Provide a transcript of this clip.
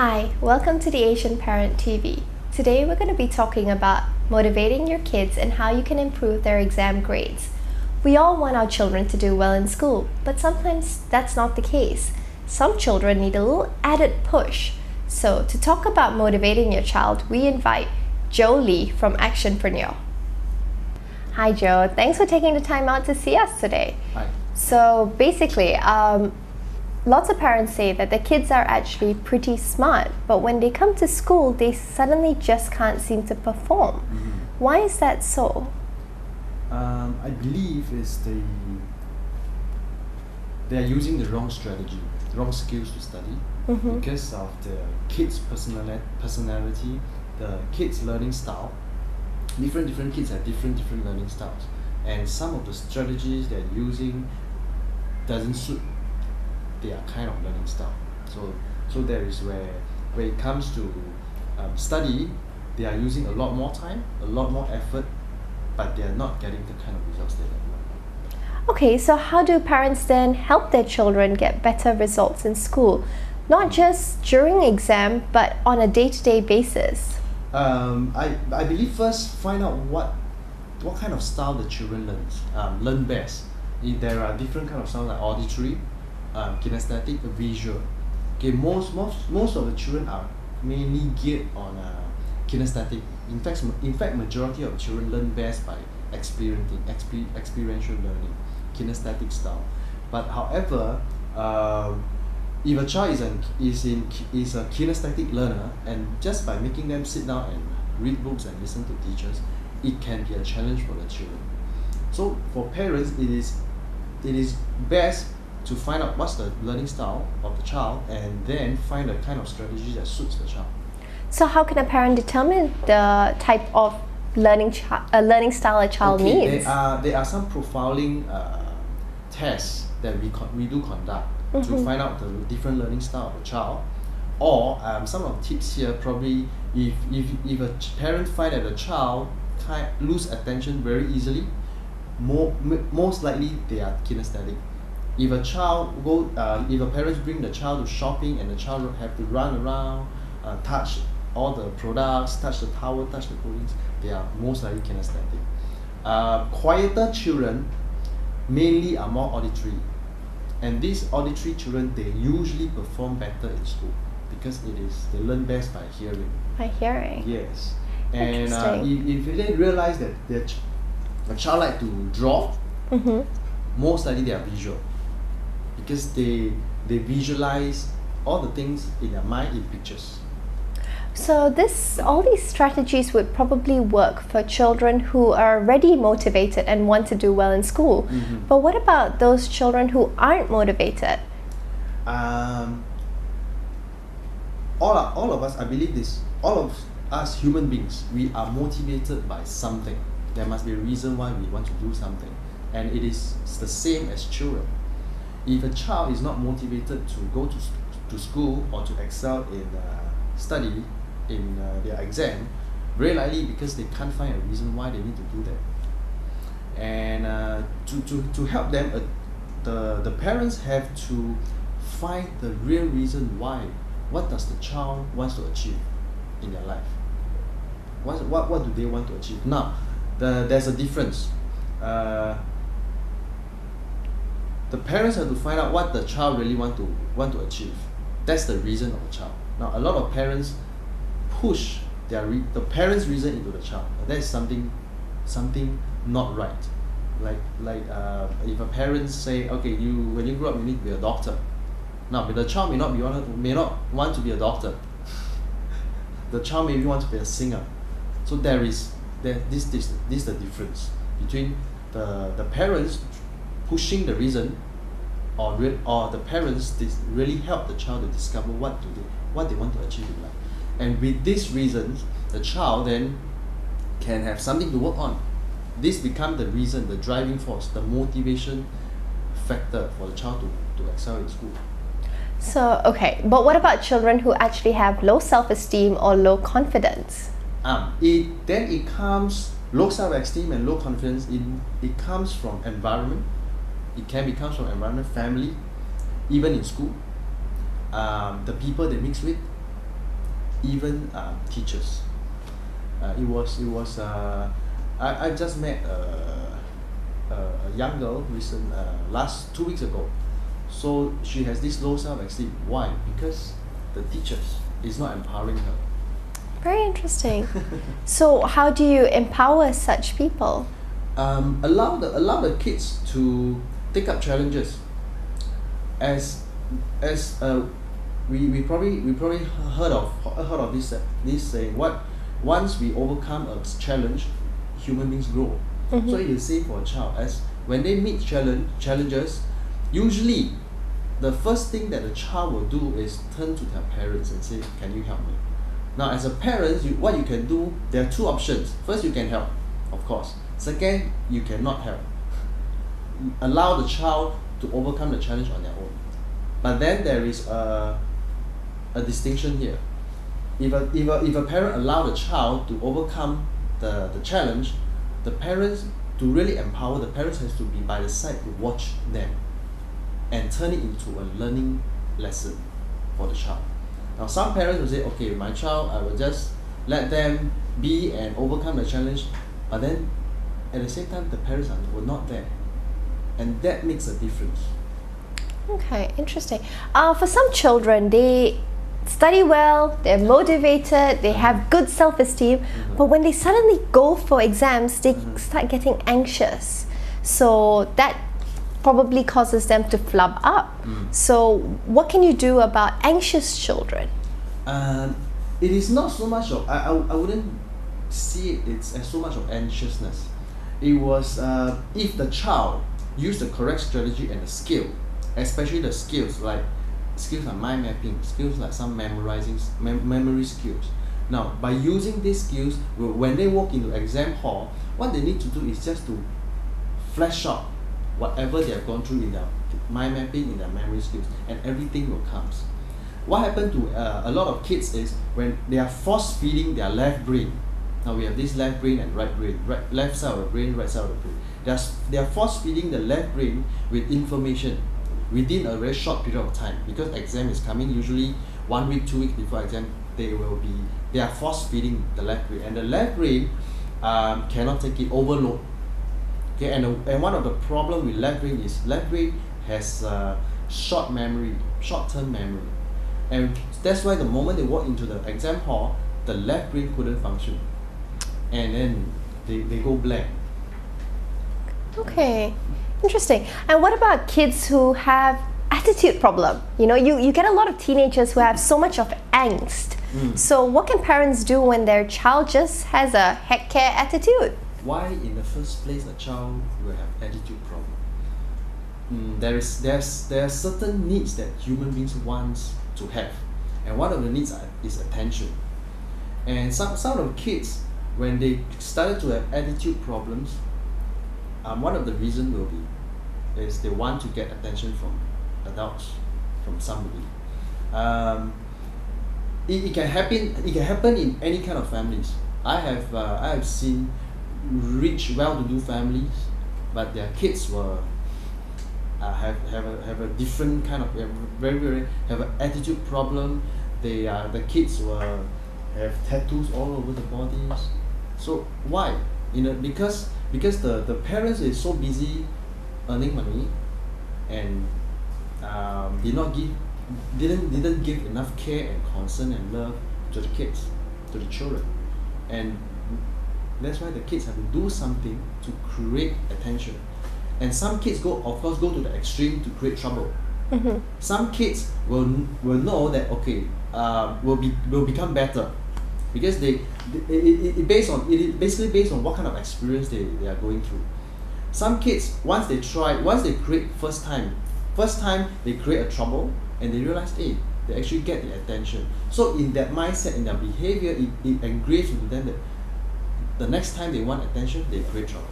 Hi, welcome to the Asian Parent TV. Today we're going to be talking about motivating your kids and how you can improve their exam grades. We all want our children to do well in school, but sometimes that's not the case. Some children need a little added push. So to talk about motivating your child, we invite Joe Lee from Actionpreneur. Hi Joe, thanks for taking the time out to see us today. Hi. So basically, lots of parents say that their kids are actually pretty smart, but when they come to school, they suddenly just can't seem to perform. Why is that so? I believe they are using the wrong strategy, the wrong skills to study because of the kids' personality, the kids' learning style. Different kids have different learning styles, and some of the strategies they're using doesn't suit their kind of learning style. So there is where it comes to study, they are using a lot more time, a lot more effort, but they are not getting the kind of results they want. Okay, so how do parents then help their children get better results in school? Not just during exam, but on a day-to-day basis. I believe first find out what kind of style the children learn best. There are different kind of styles like auditory, kinesthetic, visual. Okay, most of the children are mainly geared on kinesthetic. In fact, majority of children learn best by experiential learning, kinesthetic style. But however, if a child is a kinesthetic learner, and just by making them sit down and read books and listen to teachers, it can be a challenge for the children. So for parents, it is best to find out what's the learning style of the child and then find a kind of strategy that suits the child. So how can a parent determine the type of learning style a child needs? There are some profiling tests that we do conduct to find out the different learning style of a child. Or some of the tips here, probably if a parent find that the child lose attention very easily, most likely they are kinesthetic. If a parents bring the child to shopping and the child have to run around, touch all the products, touch the towel, touch the clothing, they are most likely kinesthetic. Quieter children mainly are more auditory, and these auditory children, they usually perform better in school because they learn best by hearing. By hearing. Yes, and if they realize that the child like to draw, most likely they are visual because they visualize all the things in their mind in pictures. So all these strategies would probably work for children who are already motivated and want to do well in school. But what about those children who aren't motivated? All of us, I believe this, all of us human beings, we are motivated by something. There must be a reason why we want to do something, and it is the same as children. If a child is not motivated to go to school or to excel in study in their exam, very likely because they can't find a reason why they need to do that. And to help them, the parents have to find the real reason why. What does the child wants to achieve in their life? What do they want to achieve? Now, there's a difference. The parents have to find out what the child really want to achieve. That's the reason of the child. Now, a lot of parents push the parents' reason into the child. That is something not right. Like if a parent say, okay, when you grow up you need to be a doctor. Now, but the child may not want to be a doctor. The child may want to be a singer. So this is the difference between the parents pushing the reason, or the parents really help the child to discover what they want to achieve in life. And with these reasons, the child then can have something to work on. This becomes the reason, the driving force, the motivation factor for the child to excel in school. So, okay, but what about children who actually have low self-esteem or low confidence? It comes low self-esteem and low confidence. It comes from environment. It can come from environment, family, even in school. The people they mix with, even teachers. I just met a young girl last 2 weeks ago. So she has this low self-esteem. Why? Because the teachers is not empowering her. Very interesting. So how do you empower such people? Allow the kids to take up challenges. As we probably heard of this saying. Once we overcome a challenge, human beings grow. So it is safe for a child, as when they meet challenges, usually the first thing that the child will do is turn to their parents and say, can you help me? Now, as a parent, what you can do, there are two options. First, you can help, of course. Second, you cannot help. Allow the child to overcome the challenge on their own. But then there is a distinction here. If a parent allow the child to overcome the challenge, the parents, to really empower, the parents has to be by the side to watch them and turn it into a learning lesson for the child. Now, some parents will say, okay, my child, I will just let them be and overcome the challenge, but then at the same time, the parents were not there. And that makes a difference. Okay, interesting. For some children, they study well, they're motivated, they have good self-esteem, but when they suddenly go for exams, they start getting anxious. So that probably causes them to flub up. So what can you do about anxious children? It is not so much of, I wouldn't see it as so much of anxiousness. It was if the child used the correct strategy and the skill, especially the skills like mind mapping, skills like some memory skills. Now, by using these skills, when they walk into exam hall, what they need to do is just to flash out whatever they have gone through in their mind mapping, in their memory skills, and everything will come. What happened to a lot of kids is when they are force feeding their left brain. Now we have this left brain and right brain, left side of the brain, right side of the brain. They are force feeding the left brain with information within a very short period of time, because exam is coming usually 1 week, 2 weeks before exam. They are force feeding the left brain, and the left brain cannot take it, overload. Okay, and one of the problem with left brain is left brain has short-term memory, and that's why the moment they walk into the exam hall, the left brain couldn't function, and then they go blank. Okay, interesting. And what about kids who have attitude problem? You know, you get a lot of teenagers who have so much of angst. So what can parents do when their child just has a heck care attitude? Why in the first place a child will have attitude problem? There are certain needs that human beings want to have, and one of the needs is attention. And some of the kids, when they started to have attitude problems, one of the reasons will be is they want to get attention from adults, from somebody. It can happen in any kind of families. I have seen rich, well-to-do families, but their kids were have a different kind of have an attitude problem. The kids have tattoos all over the bodies. So why? Because the parents is so busy earning money and didn't give enough care and concern and love to the kids, to the children, and that's why the kids have to do something to create attention. And some kids go to the extreme to create trouble. Some kids will know that will become better, because it basically based on what kind of experience they are going through. Some kids, once they create first time they create a trouble and they realize, hey, they actually get the attention. So in that mindset, in their behavior, it engraves into them that the next time they want attention, they create trouble.